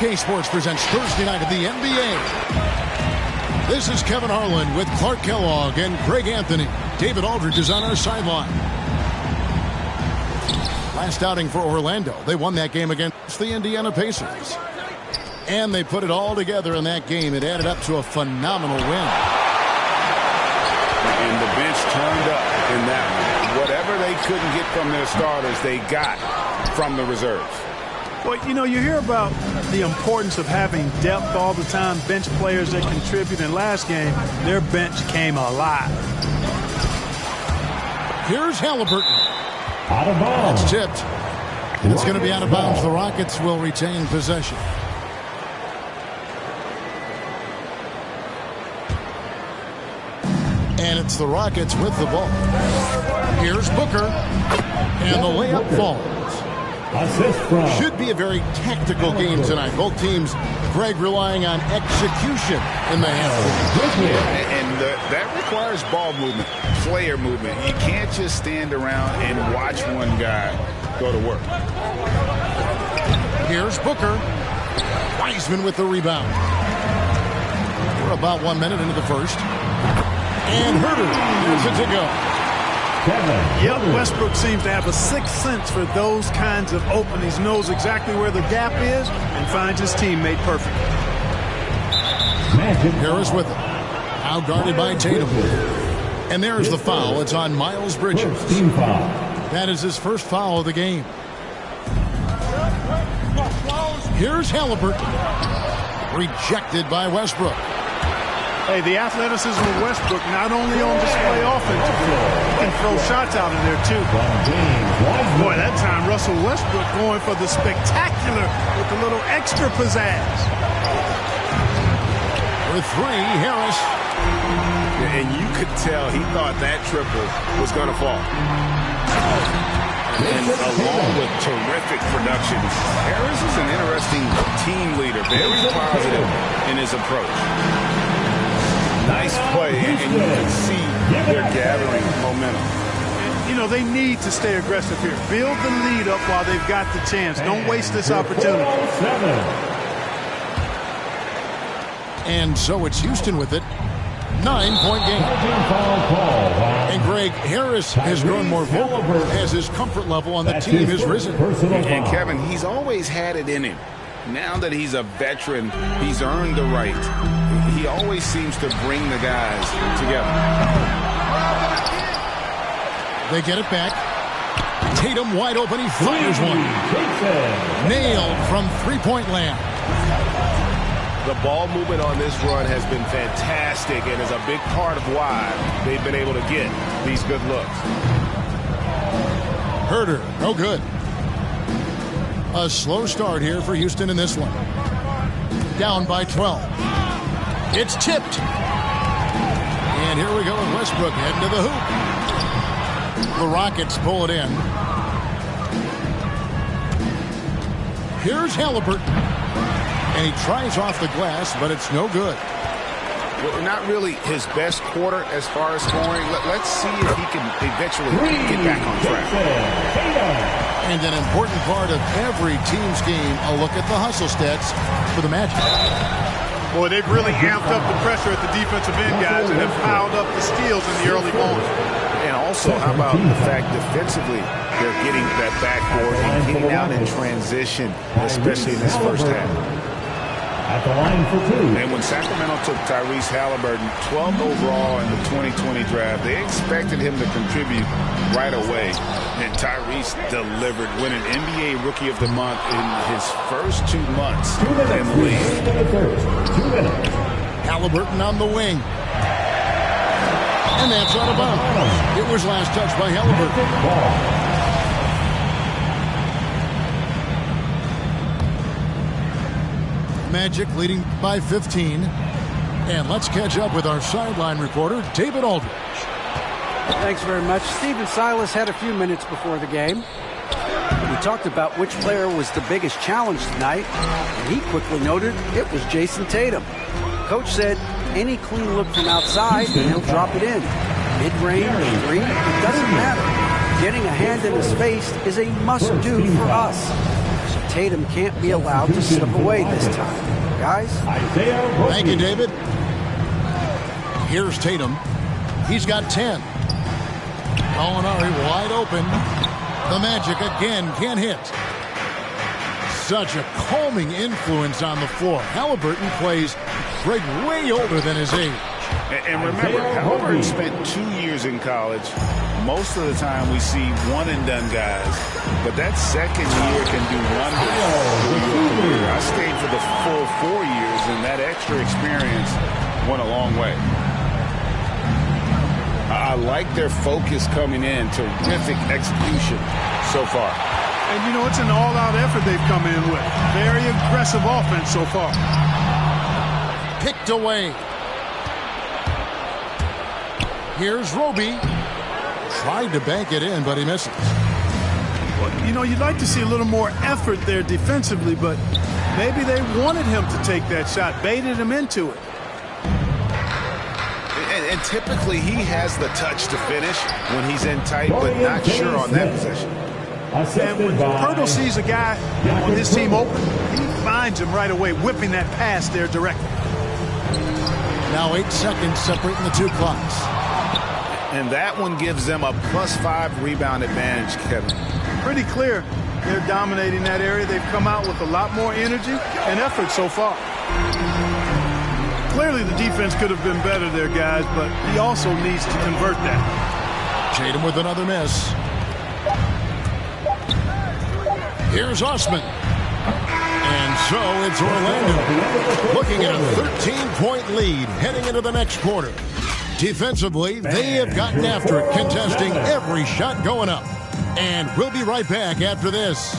2K Sports presents Thursday night of the NBA. This is Kevin Harlan with Clark Kellogg and Greg Anthony. David Aldridge is on our sideline. Last outing for Orlando. They won that game against the Indiana Pacers. And they put it all together in that game. It added up to a phenomenal win. And the bench turned up in that one. Whatever they couldn't get from their starters, they got from the reserves. Well, you know, you hear about the importance of having depth all the time, bench players that contribute. In last game, their bench came alive. Here's Halliburton. Out of bounds. That's tipped. And it's going to be out of bounds. The Rockets will retain possession. And it's the Rockets with the ball. Here's Booker. And the layup falls. Should be a very tactical game tonight. Both teams, Greg, relying on execution in the half. And that requires ball movement, player movement. You can't just stand around and watch one guy go to work. Here's Booker. Wiseman with the rebound. We're about 1 minute into the first. And Herder gives it to go. Yep, Westbrook seems to have a sixth sense for those kinds of openings, knows exactly where the gap is, and finds his teammate perfect. Harris with it. Now guarded by Tatum. And there's the foul. It's on Miles Bridges. That is his first foul of the game. Here's Halliburton. Rejected by Westbrook. Hey, the athleticism of Westbrook not only on display offensively, he can throw shots out of there too. Boy, that time Russell Westbrook going for the spectacular with a little extra pizzazz. With three, Harris. And you could tell he thought that triple was going to fall. And along with terrific production, Harris is an interesting team leader, very positive in his approach. Nice play, and you can see they're gathering momentum. And, you know, they need to stay aggressive here. Build the lead up while they've got the chance. Don't waste this opportunity. And so it's Houston with it. 9-point game. And Greg, Harris has grown more vulnerable as his comfort level on the team has risen. And Kevin, he's always had it in him. Now that he's a veteran, he's earned the right. He always seems to bring the guys together. They get it back. Tatum wide open. He fires one. Nailed from three-point land. The ball movement on this run has been fantastic and is a big part of why they've been able to get these good looks. Herder, no good. A slow start here for Houston in this one. Down by 12. It's tipped. And here we go with Westbrook heading to the hoop. The Rockets pull it in. Here's Halliburton. And he tries off the glass, but it's no good. Well, not really his best quarter as far as scoring. Let's see if he can eventually get back on track. And an important part of every team's game, a look at the hustle stats for the Magic. Boy, they've really amped up the pressure at the defensive end, guys, and have piled up the steals in the early going. And also, how about the fact defensively, they're getting that backboard and getting out in transition, especially in this first half. At the line for two. And when Sacramento took Tyrese Halliburton, 12th overall in the 2020 draft, they expected him to contribute right away. And Tyrese delivered, winning NBA Rookie of the Month in his first 2 months in the league. 2 minutes. Halliburton on the wing. And that's out of bounds. It was last touched by Halliburton. Magic leading by 15. And let's catch up with our sideline reporter, David Aldridge. Thanks very much. Stephen Silas had a few minutes before the game. We talked about which player was the biggest challenge tonight, and he quickly noted it was Jason Tatum. Coach said any clean look from outside, and he'll drop it in. Mid-range, three, it doesn't matter. Getting a hand in his face is a must-do for us. Tatum can't be allowed to slip away this time. Guys? Thank you, David. Here's Tatum. He's got 10. Gallinari wide open. The Magic again can't hit. Such a calming influence on the floor. Halliburton plays Greg way older than his age. And remember, Halliburton spent 2 years in college. Most of the time we see one-and-done guys, but that second year can do wonders for your career. I stayed for the full 4 years, and that extra experience went a long way. I like their focus coming in. Terrific execution so far. And, you know, it's an all-out effort they've come in with. Very aggressive offense so far. Picked away. Here's Roby. Tried to bank it in, but he misses. Well, you know, you'd like to see a little more effort there defensively, but maybe they wanted him to take that shot, baited him into it. And typically he has the touch to finish when he's in tight, but not sure on that possession. And when Pirtle sees a guy on his team open, he finds him right away, whipping that pass there directly. Now 8 seconds separating the two clocks. And that one gives them a +5 rebound advantage, Kevin. Pretty clear they're dominating that area. They've come out with a lot more energy and effort so far. Clearly the defense could have been better there, guys, but he also needs to convert that. Tatum with another miss. Here's Osman. And so it's Orlando looking at a 13-point lead heading into the next quarter. Defensively, they have gotten after it, contesting every shot going up. And we'll be right back after this.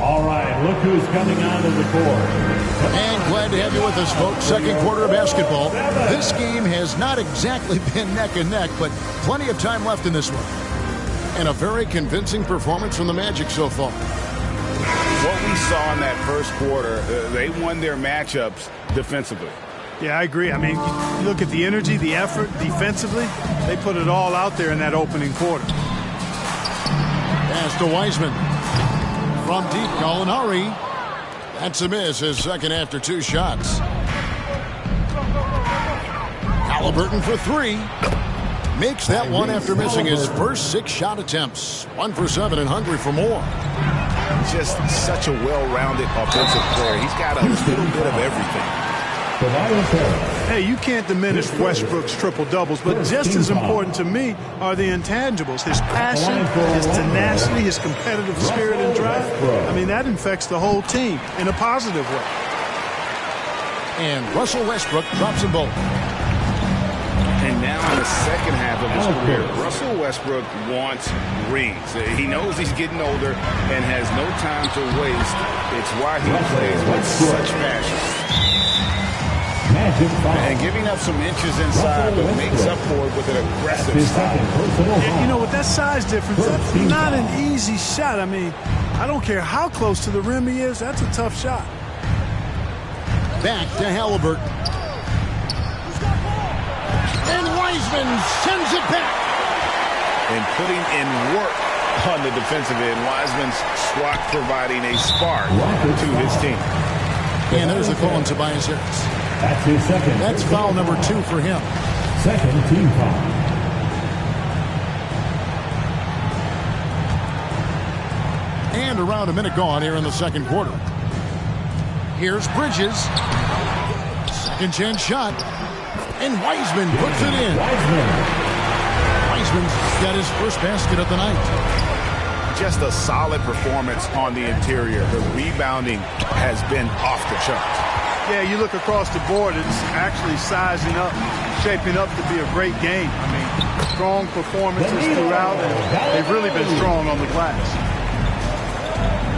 All right, look who's coming onto the court. And glad to have you with us, folks. Second quarter of basketball. This game has not exactly been neck and neck, but plenty of time left in this one. And a very convincing performance from the Magic so far. What we saw in that first quarter, they won their matchups defensively. Yeah, I agree. I mean, you look at the energy, the effort defensively, they put it all out there in that opening quarter. Pass to Wiseman. From deep, Gallinari. That's a miss, his second after 2 shots. Halliburton for 3. Makes that one after missing his first 6 shot attempts. 1 for 7 and hungry for more. Just such a well-rounded offensive player. He's got a little bit of everything. Hey, you can't diminish Westbrook's triple-doubles, but just as important to me are the intangibles. His passion, his tenacity, his competitive spirit and drive. I mean, that infects the whole team in a positive way. And Russell Westbrook drops them both. And now in the second half of his career, Russell Westbrook wants rings. He knows he's getting older and has no time to waste. It's why he plays with such passion. And giving up some inches inside, but makes up for it with an aggressive style. And, you know, with that size difference, that's not an easy shot. I mean, I don't care how close to the rim he is, that's a tough shot. Back to Halliburton. And Wiseman sends it back. And putting in work on the defensive end, Wiseman's swat providing a spark to his team. And there's the call on Tobias Harris. That's his second. That's foul number 2 for him. Second team foul. And around a minute gone here in the second quarter. Here's Bridges. Second chance shot. And Wiseman puts it in. Wiseman's got his first basket of the night. Just a solid performance on the interior. The rebounding has been off the charts. Yeah, you look across the board, it's actually sizing up, shaping up to be a great game. I mean, strong performances throughout, and they've really been strong on the glass.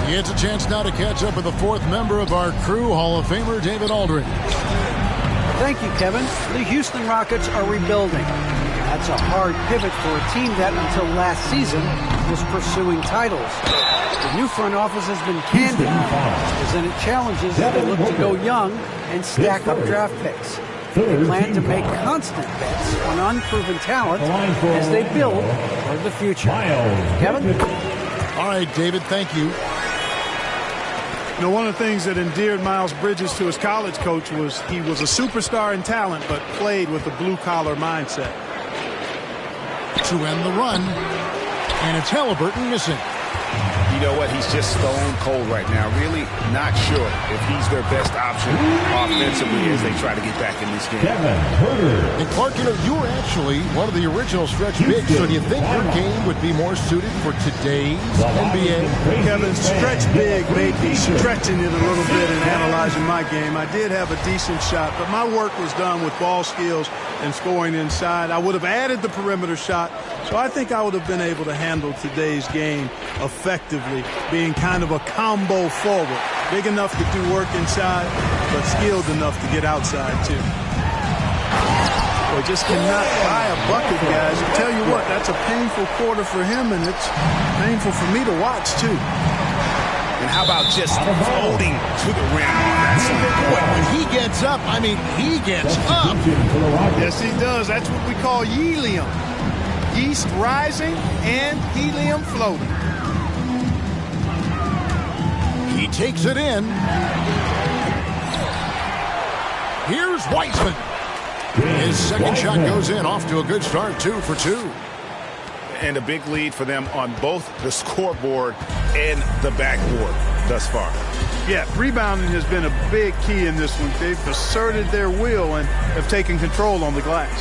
He gets a chance now to catch up with the 4th member of our crew, Hall of Famer David Aldridge. Thank you, Kevin. The Houston Rockets are rebuilding. That's a hard pivot for a team that, until last season, was pursuing titles. The new front office has been candid, presented challenges as they look to go young and stack up draft picks. They plan to make constant bets on unproven talent as they build for the future. Kevin? All right, David, thank you. You know, one of the things that endeared Miles Bridges to his college coach was he was a superstar in talent, but played with a blue-collar mindset. To end the run, and it's Halliburton missing. You know what? He's just stone cold right now. Really not sure if he's their best option offensively as they try to get back in this game. And Clark, you know, you were actually one of the original stretch bigs, so do you think your game would be more suited for today's NBA? Kevin, stretch big made me stretching it a little bit and analyzing my game. I did have a decent shot, but my work was done with ball skills and scoring inside. I would have added the perimeter shot, so I think I would have been able to handle today's game effectively, being kind of a combo forward. Big enough to do work inside, but skilled enough to get outside, too. Well, just cannot buy a bucket, guys. I tell you what, that's a painful quarter for him, and it's painful for me to watch, too. And how about just floating to the rim on that side? When he gets up, I mean, he gets up. Yes, he does. That's what we call helium. Yeast rising and helium floating. He takes it in. Here's Weissman. His second shot goes in, off to a good start, 2 for 2. And a big lead for them on both the scoreboard and the backboard thus far. Yeah, rebounding has been a big key in this one. They've asserted their will and have taken control on the glass.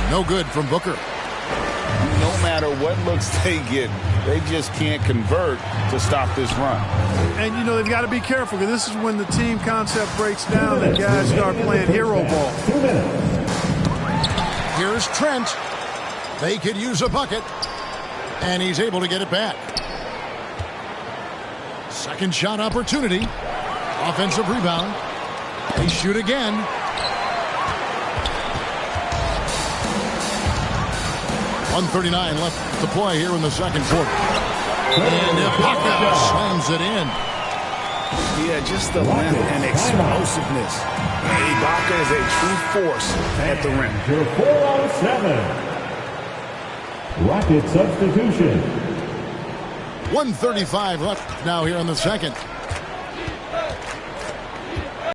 No good from Booker. No matter what looks they get, they just can't convert to stop this run. And, you know, they've got to be careful because this is when the team concept breaks down and guys start playing hero ball. Here's Trent. They could use a bucket, and he's able to get it back. Second shot opportunity. Offensive rebound. They shoot again. .139 left to play here in the second quarter. And Ibaka slams it in. Yeah, just the length and explosiveness. Ibaka is a true force at the rim. Your 4-on-7. Rocket substitution. 1:35 left now here in the second.